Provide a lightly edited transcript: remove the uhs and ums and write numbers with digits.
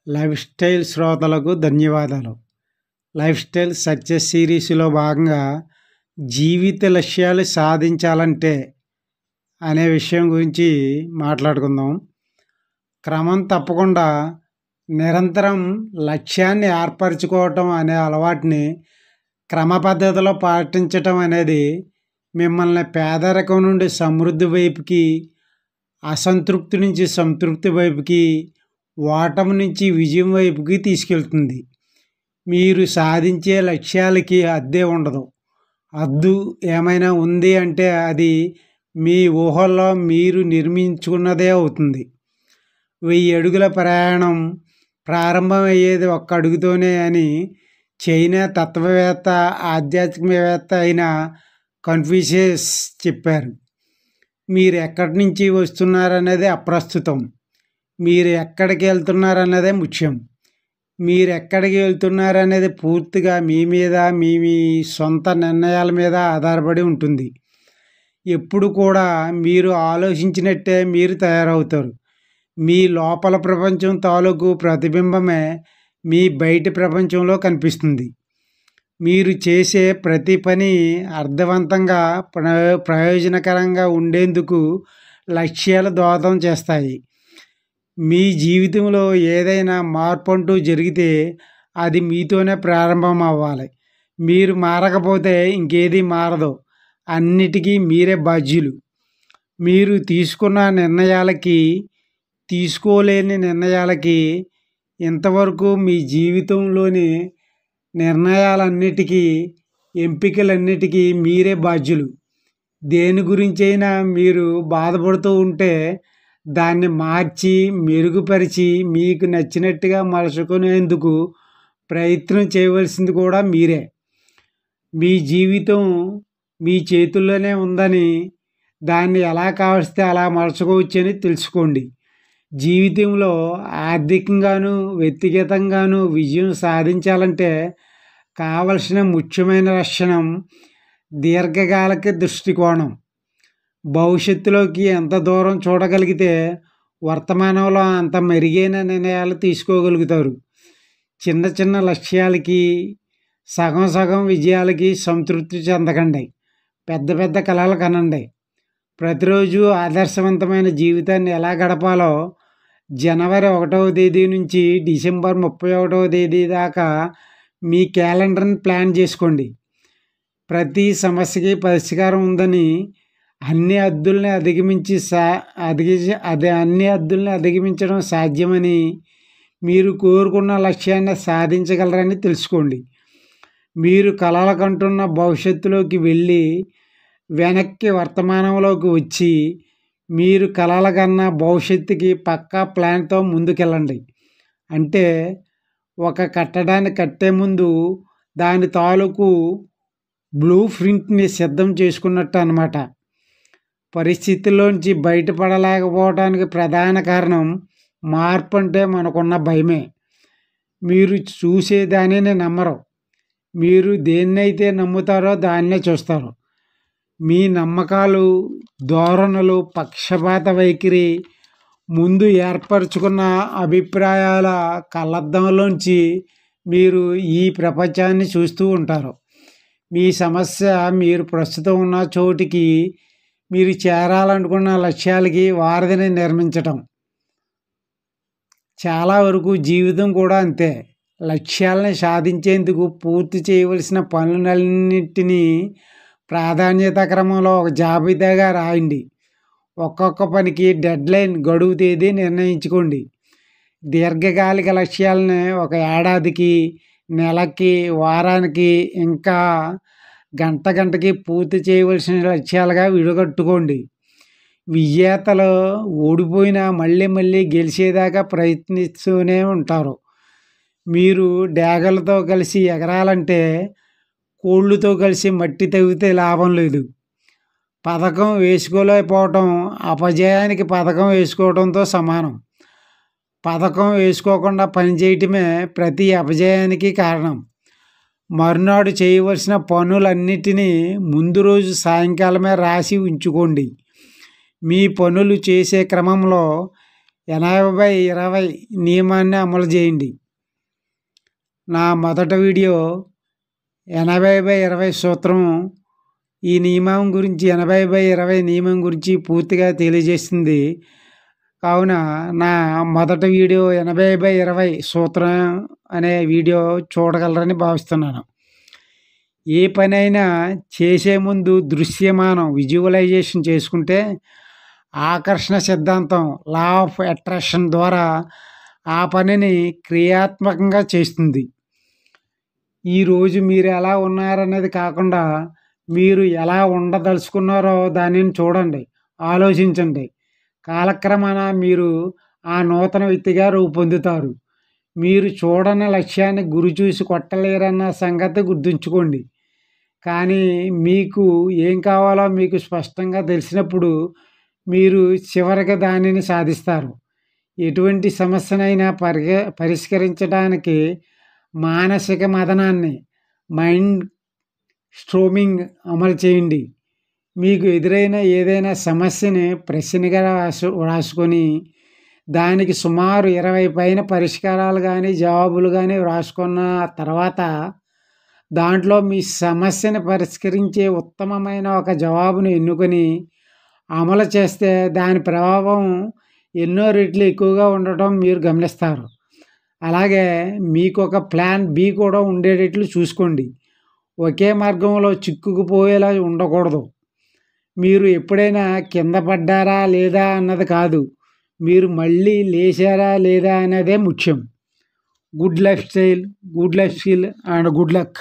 Life style శ్రోతలకు ధన్యవాదాలు. Life style success సిరీస్‌లో భాగంగా జీవిత లక్ష్యాలు సాధించాలంటే అనే విషయం గురించి మాట్లాడుకుందాం. క్రమం తప్పకుండా నిరంతరం లక్ష్యాన్ని ఏర్పరచుకోవటం అనే అలవాటుని క్రమ పద్ధతిలో పాటించటం అనేది మిమ్మల్ని పేదరికం నుండి సమృద్ధి వైపుకి, అసంతృప్తి నుంచి సంతృప్తి వైపుకి, ఓటమి నుంచి విజయం వైపుకి తీసుకెళ్తుంది. మీరు సాధించే లక్ష్యాలకి హద్దే ఉండదు. హద్దు ఏమైనా ఉంది అంటే అది మీ ఊహల్లో మీరు నిర్మించుకున్నదే అవుతుంది. 1000 అడుగుల ప్రయాణం ప్రారంభమయ్యేది ఒక్క అడుగుతోనే అని చైనా తత్వవేత్త, ఆధ్యాత్మికవేత్త అయిన కన్ఫ్యూషియస్ చెప్పారు. మీరు ఎక్కడి నుంచి వస్తున్నారనేది అప్రస్తుతం. మీరు ఎక్కడికి వెళ్తున్నారన్నదే ముఖ్యం. మీరు ఎక్కడికి వెళ్తున్నారనేది పూర్తిగా మీ మీద, మీ సొంత నిర్ణయాల మీద ఆధారపడి ఉంటుంది. ఎప్పుడు కూడా మీరు ఆలోచించినట్టే మీరు తయారవుతారు. మీ లోపల ప్రపంచం తాలూకు ప్రతిబింబమే మీ బయటి ప్రపంచంలో కనిపిస్తుంది. మీరు చేసే ప్రతి పని అర్థవంతంగా, ప్రయోజనకరంగా ఉండేందుకు లక్ష్యాలు దోహదం చేస్తాయి. మీ జీవితంలో ఏదైనా మార్పు అంటూ జరిగితే అది మీతోనే ప్రారంభం అవ్వాలి. మీరు మారకపోతే ఇంకేది మారదు. అన్నిటికీ మీరే బాధ్యులు. మీరు తీసుకున్న నిర్ణయాలకి, తీసుకోలేని నిర్ణయాలకి, ఇంతవరకు మీ జీవితంలోని నిర్ణయాలన్నిటికీ, ఎంపికలన్నిటికీ మీరే బాధ్యులు. దేని గురించైనా మీరు బాధపడుతూ ఉంటే దాన్ని మార్చి, మెరుగుపరిచి, మీకు నచ్చినట్టుగా మలుచుకునేందుకు ప్రయత్నం చేయవలసింది కూడా మీరే. మీ జీవితం మీ చేతుల్లోనే ఉందని, దాన్ని ఎలా కావలిస్తే అలా మలుచుకోవచ్చని తెలుసుకోండి. జీవితంలో ఆర్థికంగాను, వ్యక్తిగతంగాను విజయం సాధించాలంటే కావలసిన ముఖ్యమైన లక్షణం దీర్ఘకాలిక దృష్టికోణం. భవిష్యత్తులోకి ఎంత దూరం చూడగలిగితే వర్తమానంలో అంత మెరుగైన నిర్ణయాలు తీసుకోగలుగుతారు. చిన్న చిన్న లక్ష్యాలకి, సగం సగం విజయాలకి సంతృప్తి చెందకండి. పెద్ద పెద్ద కలలు కనండి. ప్రతిరోజు ఆదర్శవంతమైన జీవితాన్ని ఎలా గడపాలో జనవరి 1వ తేదీ నుంచి డిసెంబర్ 31వ తేదీ దాకా మీ క్యాలెండర్ని ప్లాన్ చేసుకోండి. ప్రతి సమస్యకి పరిష్కారం ఉందని, అన్ని హద్దుల్ని అధిగమించడం సాధ్యమని, మీరు కోరుకున్న లక్ష్యాన్ని సాధించగలరని తెలుసుకోండి. మీరు కలలు కంటున్న భవిష్యత్తులోకి వెళ్ళి వెనక్కి వర్తమానంలోకి వచ్చి మీరు కలలు కన్న భవిష్యత్తుకి పక్కా ప్లాన్తో ముందుకెళ్ళండి. అంటే ఒక కట్టడాన్ని కట్టే ముందు దాని తాలూకు బ్లూ ప్రింట్ని సిద్ధం చేసుకున్నట్టు అన్నమాట. పరిస్థితుల్లోంచి బయటపడలేకపోవడానికి ప్రధాన కారణం మార్పు అంటే మనకున్న భయమే. మీరు చూసే దానిని నమ్మరు. మీరు దేన్నైతే నమ్ముతారో దాన్నే చూస్తారు. మీ నమ్మకాలు, ధోరణులు, పక్షపాత వైఖరి, ముందు ఏర్పరచుకున్న అభిప్రాయాల కళ్ళద్దంలోంచి మీరు ఈ ప్రపంచాన్ని చూస్తూ ఉంటారు. మీ సమస్య మీరు ప్రస్తుతం ఉన్న చోటికి, మీరు చేరాలనుకున్న లక్ష్యాలకి వారధిని నిర్మించటం. చాలా వరకు జీవితం కూడా అంతే. లక్ష్యాలని సాధించేందుకు పూర్తి చేయవలసిన పనులన్నింటినీ ప్రాధాన్యత క్రమంలో ఒక జాబితాగా రాయండి. ఒక్కొక్క పనికి డెడ్లైన్, గడువు తేదీ నిర్ణయించుకోండి. దీర్ఘకాలిక లక్ష్యాలని ఒక ఏడాదికి, నెలకి, వారానికి, ఇంకా గంటకి పూర్తి చేయవలసిన లక్ష్యాలుగా విడగొట్టుకోండి. విజేతలు ఓడిపోయినా మళ్ళీ మళ్ళీ గెలిచేదాకా ప్రయత్నిస్తూనే ఉంటారు. మీరు డేగలతో కలిసి ఎగరాలంటే కోళ్ళతో కలిసి మట్టి తవ్వితే లాభం లేదు. పథకం వేసుకోలేకపోవటం అపజయానికి పథకం వేసుకోవడంతో సమానం. పథకం వేసుకోకుండా పనిచేయటమే ప్రతి అపజయానికి కారణం. మరునాడు చేయవలసిన పనులన్నిటినీ ముందు రోజు సాయంకాలమే రాసి ఉంచుకోండి. మీ పనులు చేసే క్రమంలో 80/20 నియమాన్ని అమలు చేయండి. నా మొదటి వీడియో 80/20 సూత్రం ఈ నియమం గురించి 80/20 నియమం గురించి పూర్తిగా తెలియజేస్తుంది. కావున నా మొదటి వీడియో 80/20 సూత్రం అనే వీడియో చూడగలరని భావిస్తున్నాను. ఏ పనైనా చేసే ముందు దృశ్యమానం విజువలైజేషన్ చేసుకుంటే ఆకర్షణ సిద్ధాంతం లా ఆఫ్ అట్రాక్షన్ ద్వారా ఆ పనిని క్రియాత్మకంగా చేస్తుంది. ఈరోజు మీరు ఎలా ఉన్నారనేది కాకుండా మీరు ఎలా ఉండదలుచుకున్నారో దానిని చూడండి, ఆలోచించండి. కాలక్రమేణ మీరు ఆ నూతన వ్యక్తిగా రూపొందుతారు. మీరు చూడని లక్ష్యాన్ని గురి చూసి కొట్టలేరన్న సంగతి గుర్తుంచుకోండి. కానీ మీకు ఏం కావాలో మీకు స్పష్టంగా తెలిసినప్పుడు మీరు చివరికి దానిని సాధిస్తారు. ఎటువంటి సమస్యనైనా పరిష్కరించడానికి మానసిక మథనాన్ని మైండ్ స్ట్రోమింగ్ అమలు చేయండి. మీకు ఎదురైన ఏదైనా సమస్యని ప్రశ్నగా వ్రాసుకొని దానికి సుమారు 20 పైన పరిష్కారాలు కానీ జవాబులు కానీ వ్రాసుకున్న తర్వాత దాంట్లో మీ సమస్యను పరిష్కరించే ఉత్తమమైన ఒక జవాబును ఎన్నుకొని అమలు చేస్తే దాని ప్రభావం ఎన్నో రెట్లు ఎక్కువగా ఉండటం మీరు గమనిస్తారు. అలాగే మీకు ఒక ప్లాన్ బి కూడా ఉండేటట్లు చూసుకోండి. ఒకే మార్గంలో చిక్కుకుపోయేలా ఉండకూడదు. మీరు ఎప్పుడైనా కింద పడ్డారా లేదా అన్నది కాదు, మీరు మళ్ళీ లేచారా లేదా అనేదే ముఖ్యం. Good life style, good life skill and good luck.